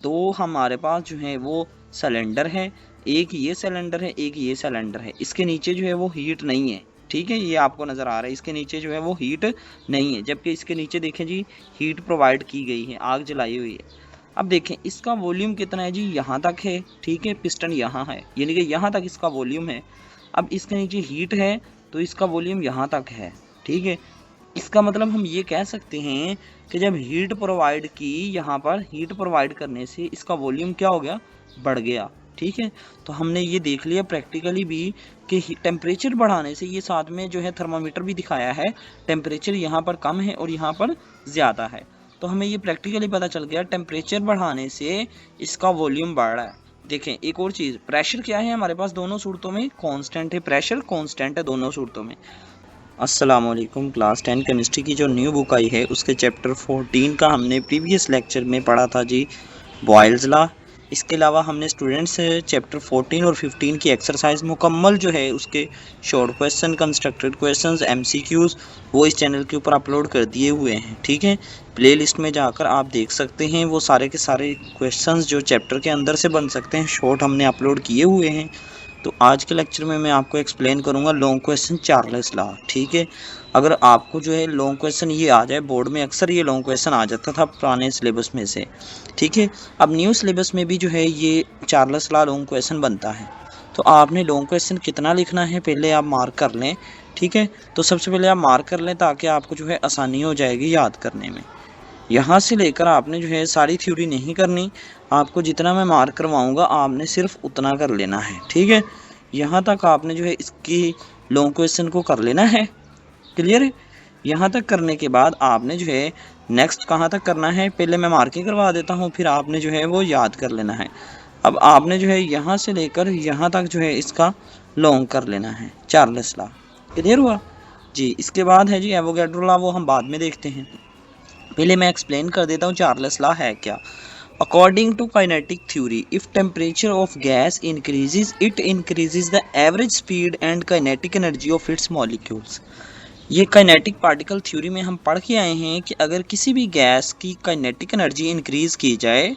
दो हमारे पास जो है वो सिलेंडर है, एक ये सिलेंडर है, एक ये सिलेंडर है। इसके नीचे जो है वो हीट नहीं है, ठीक है, ये आपको नज़र आ रहा है। इसके नीचे जो है वो हीट नहीं है, जबकि इसके नीचे देखें जी हीट प्रोवाइड की गई है, आग जलाई हुई है। अब देखें इसका वॉल्यूम कितना है जी, यहाँ तक है, ठीक है, पिस्टन यहाँ है, यानी कि यहाँ तक इसका वॉल्यूम है। अब इसके नीचे हीट है तो इसका वॉल्यूम यहाँ तक है, ठीक है। इसका मतलब हम ये कह सकते हैं कि जब हीट प्रोवाइड की, यहाँ पर हीट प्रोवाइड करने से इसका वॉल्यूम क्या हो गया, बढ़ गया, ठीक है। तो हमने ये देख लिया प्रैक्टिकली भी कि टेम्परेचर बढ़ाने से, ये साथ में जो है थर्मामीटर भी दिखाया है, टेम्परेचर यहाँ पर कम है और यहाँ पर ज़्यादा है। तो हमें ये प्रैक्टिकली पता चल गया टेम्परेचर बढ़ाने से इसका वॉल्यूम बढ़ रहा है। देखें एक और चीज़, प्रेशर क्या है हमारे पास दोनों सूरतों में, कांस्टेंट है, प्रेशर कांस्टेंट है दोनों सूरतों में। अस्सलामुअलैकुम, क्लास 10 केमिस्ट्री की जो न्यू बुक आई है उसके चैप्टर 14 का हमने प्रीवियस लेक्चर में पढ़ा था जी, बॉयल्स लॉ। इसके अलावा हमने स्टूडेंट्स चैप्टर 14 और 15 की एक्सरसाइज मुकम्मल जो है उसके short question, constructed questions, MCQs वो इस चैनल के ऊपर अपलोड कर दिए हुए हैं, ठीक है। प्लेलिस्ट में जाकर आप देख सकते हैं, वो सारे के सारे क्वेश्चंस जो चैप्टर के अंदर से बन सकते हैं शॉर्ट हमने अपलोड किए हुए हैं। तो आज के लेक्चर में मैं आपको एक्सप्लेन करूंगा लॉन्ग क्वेश्चन चार्ल्स लॉ, ठीक है। अगर आपको जो है लॉन्ग क्वेश्चन ये आ जाए, बोर्ड में अक्सर ये लॉन्ग क्वेश्चन आ जाता था पुराने सिलेबस में से, ठीक है। अब न्यू सिलेबस में भी जो है ये चार्ल्स लॉ लॉन्ग क्वेश्चन बनता है। तो आपने लॉन्ग क्वेश्चन कितना लिखना है पहले आप मार्क कर लें, ठीक है। तो सबसे पहले आप मार्क कर लें ताकि आपको जो है आसानी हो जाएगी याद करने में। यहाँ से लेकर आपने जो है सारी थ्योरी नहीं करनी, आपको जितना मैं मार्क करवाऊँगा आपने सिर्फ उतना कर लेना है, ठीक है। यहाँ तक आपने जो है इसकी लॉन्ग क्वेश्चन को कर लेना है, क्लियर है। यहाँ तक करने के बाद आपने जो है नेक्स्ट कहाँ तक करना है, पहले मैं मार्किंग करवा देता हूँ, फिर आपने जो है वो याद कर लेना है। अब आपने जो है यहाँ से लेकर यहाँ तक जो है इसका लॉन्ग कर लेना है, चार्ल्स लॉ, क्लियर हुआ जी। इसके बाद है जी एवोगैड्रो लॉ, वो हम बाद में देखते हैं, पहले मैं एक्सप्लेन कर देता हूँ चार्ल्स लॉ है क्या। According to kinetic theory, if temperature of gas increases, it increases the average speed and kinetic energy of its molecules. ये काइनेटिक पार्टिकल थ्योरी में हम पढ़ के आए हैं कि अगर किसी भी गैस की काइनेटिक एनर्जी इंक्रीज़ की जाए,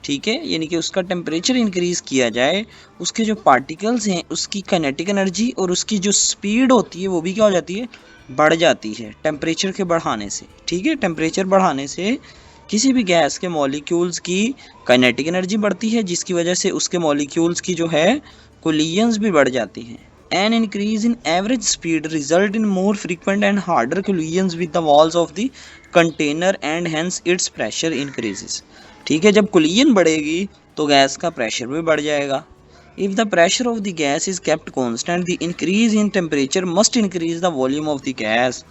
ठीक है, यानी कि उसका टेम्परेचर इंक्रीज़ किया जाए, उसके जो पार्टिकल्स हैं उसकी काइनेटिक एनर्जी और उसकी जो स्पीड होती है वो भी क्या हो जाती है, बढ़ जाती है टेम्परेचर के बढ़ाने से, ठीक है। टेम्परेचर बढ़ाने से किसी भी गैस के मॉलिक्यूल्स की काइनेटिक एनर्जी बढ़ती है, जिसकी वजह से उसके मॉलिक्यूल्स की जो है कोलिजन्स भी बढ़ जाती हैं। An increase in average speed result in more frequent and harder collisions with the walls of the container and hence it's pressure increases, ठीक है। जब कोलिजन बढ़ेगी तो गैस का प्रेशर भी बढ़ जाएगा। If the pressure of the gas is kept constant, the increase in temperature must increase the volume of the gas.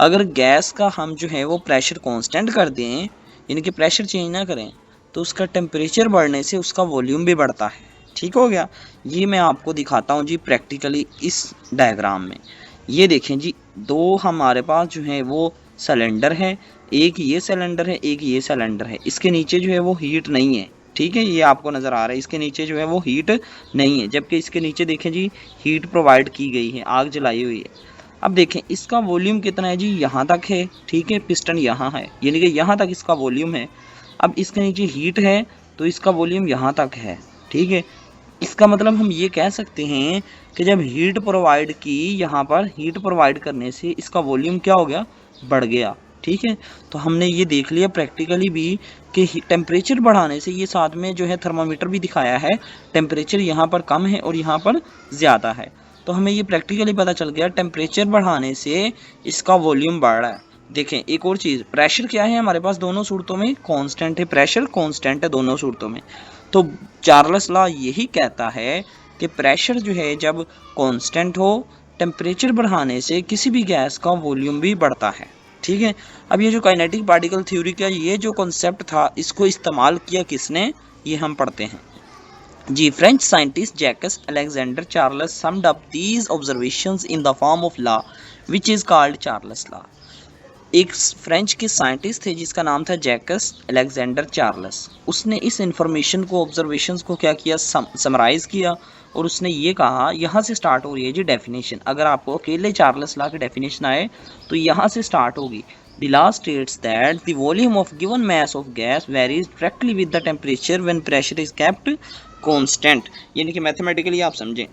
अगर गैस का हम जो है वो प्रेशर कॉन्स्टेंट कर दें, यानी कि प्रेशर चेंज ना करें, तो उसका टेम्परेचर बढ़ने से उसका वॉल्यूम भी बढ़ता है, ठीक हो गया। ये मैं आपको दिखाता हूँ जी प्रैक्टिकली इस डायग्राम में। ये देखें जी, दो हमारे पास जो है वो सिलेंडर है, एक ये सिलेंडर है, एक ये सिलेंडर है। इसके नीचे जो है वो हीट नहीं है, ठीक है, ये आपको नज़र आ रहा है। इसके नीचे जो है वो हीट नहीं है, जबकि इसके नीचे देखें जी हीट प्रोवाइड की गई है, आग जलाई हुई है। अब देखें इसका वॉल्यूम कितना है जी, यहाँ तक है, ठीक है, पिस्टन यहाँ है, यानी कि यहाँ तक इसका वॉल्यूम है। अब इसके नीचे हीट है तो इसका वॉल्यूम यहाँ तक है, ठीक है। इसका मतलब हम ये कह सकते हैं कि जब हीट प्रोवाइड की, यहाँ पर हीट प्रोवाइड करने से इसका वॉल्यूम क्या हो गया, बढ़ गया, ठीक है। तो हमने ये देख लिया प्रैक्टिकली भी कि टेम्परेचर बढ़ाने से, ये साथ में जो है थर्मामीटर भी दिखाया है, टेम्परेचर यहाँ पर कम है और यहाँ पर ज़्यादा है। तो हमें ये प्रैक्टिकली पता चल गया टेम्परेचर बढ़ाने से इसका वॉल्यूम बढ़ रहा है। देखें एक और चीज़, प्रेशर क्या है हमारे पास दोनों सूरतों में, कांस्टेंट है, प्रेशर कांस्टेंट है दोनों सूरतों में। तो चार्ल्स लॉ यही कहता है कि प्रेशर जो है जब कांस्टेंट हो, टेम्परेचर बढ़ाने से किसी भी गैस का वॉल्यूम भी बढ़ता है, ठीक है। अब ये जो काइनेटिक पार्टिकल थ्योरी का ये जो कॉन्सेप्ट था, इसको इस्तेमाल किया किसने, ये हम पढ़ते हैं जी। French scientist Jacques Alexander Charles summed up these observations in the form of law which is called Charles law. एक फ्रेंच के साइंटिस्ट थे जिसका नाम था जैकस अलेक्जेंडर चार्ल्स। उसने इस इंफॉर्मेशन को, ऑब्जर्वेशंस को क्या किया, समराइज़ किया, और उसने ये कहा, यहाँ से स्टार्ट हो रही है जी डेफिनेशन। अगर आपको अकेले चार्ल्स लॉ की डेफिनेशन आए तो यहाँ से स्टार्ट होगी। The law states that the volume of given mass of gas varies directly with the temperature when pressure is kept constant। यानी कि मैथमेटिकली आप समझें,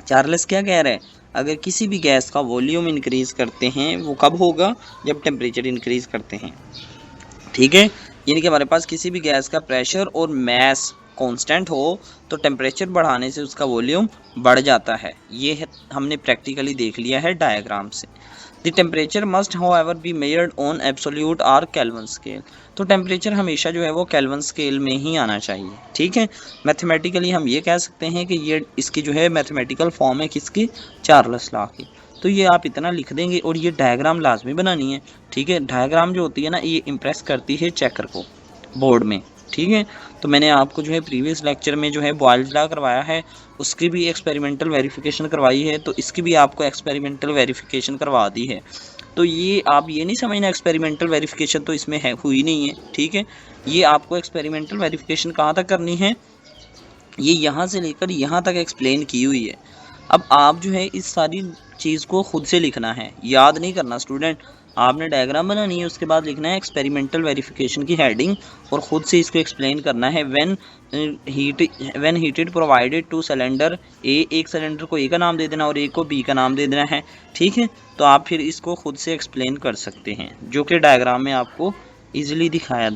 चार्ल्स क्या कह रहा है, अगर किसी भी गैस का वॉल्यूम इंक्रीज करते हैं वो कब होगा, जब टेम्परेचर इंक्रीज करते हैं। ठीक है, यानी कि हमारे पास किसी भी गैस का प्रेशर और मैस कांस्टेंट हो तो टेम्परेचर बढ़ाने से उसका वॉल्यूम बढ़ जाता है। ये है, हमने प्रैक्टिकली देख लिया है डायग्राम से। The temperature must however be measured on absolute और केल्विन स्केल। तो टेम्परेचर हमेशा जो है वो केल्विन स्केल में ही आना चाहिए। ठीक है, मैथमेटिकली हम ये कह सकते हैं कि ये इसकी जो है मैथमेटिकल फॉर्म है किसकी, चार्ल्स लॉ की। तो ये आप इतना लिख देंगे और ये डायग्राम लाजमी बनानी है। ठीक है, डायग्राम जो होती है ना ये इम्प्रेस करती है चेकर को बोर्ड में। ठीक है, तो मैंने आपको जो है प्रीवियस लेक्चर में जो है बॉयल्स लॉ करवाया है, उसकी भी एक्सपेरिमेंटल वेरिफिकेशन करवाई है, तो इसकी भी आपको एक्सपेरिमेंटल वेरिफिकेशन करवा दी है। तो ये आप ये नहीं समझना एक्सपेरिमेंटल वेरिफिकेशन तो इसमें है हुई नहीं है। ठीक है, ये आपको एक्सपेरिमेंटल वेरिफिकेशन कहाँ तक करनी है, ये यहाँ से लेकर यहाँ तक एक्सप्लेन की हुई है। अब आप जो है इस सारी चीज़ को खुद से लिखना है, याद नहीं करना स्टूडेंट। आपने डायग्राम बनानी है, उसके बाद लिखना है एक्सपेरिमेंटल वेरिफिकेशन की हेडिंग और ख़ुद से इसको एक्सप्लेन करना है। When heated provided to cylinder A, एक सिलेंडर को ए का नाम दे देना और एक को बी का नाम दे देना है। ठीक है, तो आप फिर इसको खुद से एक्सप्लेन कर सकते हैं, जो कि डायग्राम में आपको ईजिली दिखाया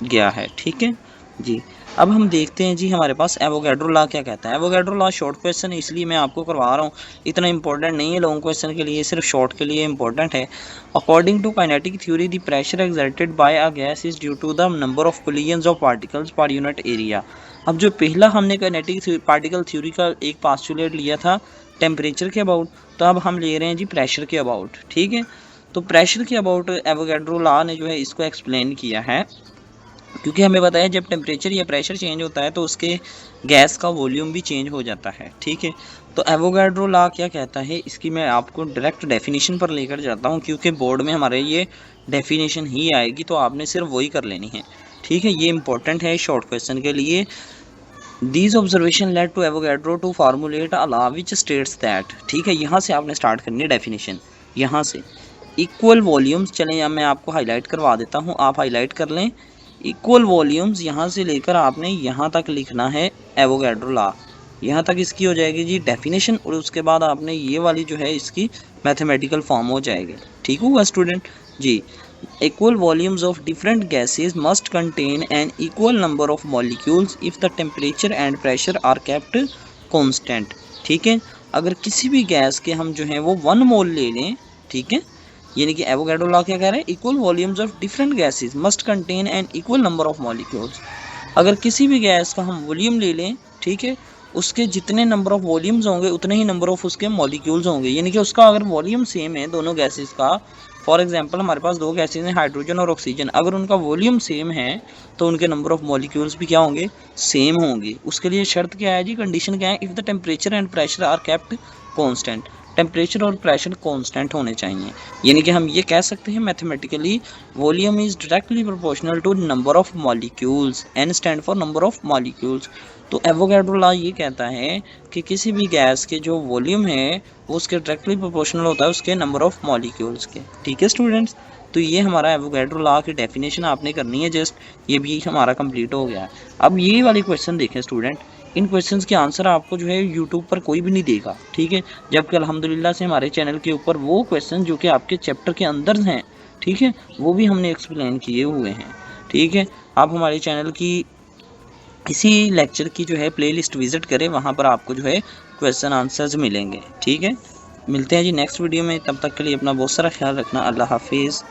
गया है। ठीक है जी, अब हम देखते हैं जी हमारे पास एवोगैड्रो लॉ क्या कहता है। एवोगैड्रो लॉ शॉर्ट क्वेश्चन है इसलिए मैं आपको करवा रहा हूँ, इतना इंपॉर्टेंट नहीं है लॉन्ग क्वेश्चन के लिए, सिर्फ शॉर्ट के लिए इंपॉर्टेंट है। According to kinetic theory the pressure exerted by a gas is due to the number of collisions of particles per unit area. अब जो पहला हमने काइनेटिक पार्टिकल थ्योरी का एक पोस्टुलेट लिया था टेम्परेचर के अबाउट, तो अब हम ले रहे हैं जी प्रेशर के अबाउट। ठीक है, तो प्रेशर के अबाउट एवोगैड्रो लॉ ने जो है इसको एक्सप्लेन किया है, क्योंकि हमें पता है जब टेम्परेचर या प्रेशर चेंज होता है तो उसके गैस का वॉल्यूम भी चेंज हो जाता है। ठीक है, तो एवोगैड्रो लॉ क्या कहता है, इसकी मैं आपको डायरेक्ट डेफिनेशन पर लेकर जाता हूँ, क्योंकि बोर्ड में हमारे ये डेफिनेशन ही आएगी तो आपने सिर्फ वही कर लेनी है। ठीक है, ये इंपॉर्टेंट है शॉर्ट क्वेश्चन के लिए। These observation led to Avogadro to formulate a law which states that. ठीक है, यहाँ से आपने स्टार्ट करनी है डेफिनेशन, यहाँ से इक्वल वॉल्यूम्स। चलें अब मैं आपको हाईलाइट करवा देता हूँ, आप हाईलाइट कर लें। इक्वल वॉल्यूम्स यहाँ से लेकर आपने यहाँ तक लिखना है एवोगैड्रो लॉ, यहाँ तक इसकी हो जाएगी जी डेफिनेशन, और उसके बाद आपने ये वाली जो है इसकी मैथमेटिकल फॉर्म हो जाएगी। ठीक होगा स्टूडेंट जी। Equal volumes of different gases must contain an equal number of molecules if the temperature and pressure are kept constant. ठीक है, अगर किसी भी गैस के हम जो है वो 1 मोल ले लें, ठीक है, यानी कि एवोगैड्रो लॉ क्या कह रहा है, equal volumes of different gases must contain an equal number of molecules. अगर किसी भी गैस का हम वॉल्यूम ले लें, ठीक है, उसके जितने नंबर ऑफ वॉल्यूम्स होंगे उतने ही नंबर ऑफ उसके मॉलिक्यूल्स होंगे। यानी कि उसका अगर वॉल्यूम सेम है दोनों गैसेस का, फॉर एग्जांपल हमारे पास 2 गैसेस हैं हाइड्रोजन और ऑक्सीजन, अगर उनका वॉल्यूम सेम है तो उनके नंबर ऑफ मॉलिक्यूल्स भी क्या होंगे, सेम होंगे। उसके लिए शर्त क्या है जी, कंडीशन क्या है, if the temperature and pressure are kept constant. Temperature और प्रेशर कांस्टेंट होने चाहिए। यानी कि हम ये कह सकते हैं mathematically volume is directly proportional to number of molecules, N stand for number of molecules. तो एवोगैड्रो लॉ ये कहता है कि किसी भी गैस के जो वॉल्यूम है वो उसके डायरेक्टली प्रोपोर्शनल होता है उसके नंबर ऑफ मॉलिक्यूल्स के। ठीक है स्टूडेंट्स, तो ये हमारा एवोगैड्रो लॉ की डेफिनेशन आपने करनी है जस्ट, ये भी हमारा कंप्लीट हो गया। अब ये वाले क्वेश्चन देखें स्टूडेंट, इन क्वेश्चंस के आंसर आपको जो है यूट्यूब पर कोई भी नहीं देगा। ठीक है, जबकि अल्हम्दुलिल्लाह से हमारे चैनल के ऊपर वो क्वेश्चन जो कि आपके चैप्टर के अंदर हैं, ठीक है, वो भी हमने एक्सप्लेन किए हुए हैं। ठीक है, आप हमारे चैनल की इसी लेक्चर की जो है प्लेलिस्ट विजिट करें, वहाँ पर आपको जो है क्वेश्चन आंसर्स मिलेंगे। ठीक है, मिलते हैं जी नेक्स्ट वीडियो में, तब तक के लिए अपना बहुत सारा ख्याल रखना। अल्लाह हाफिज़।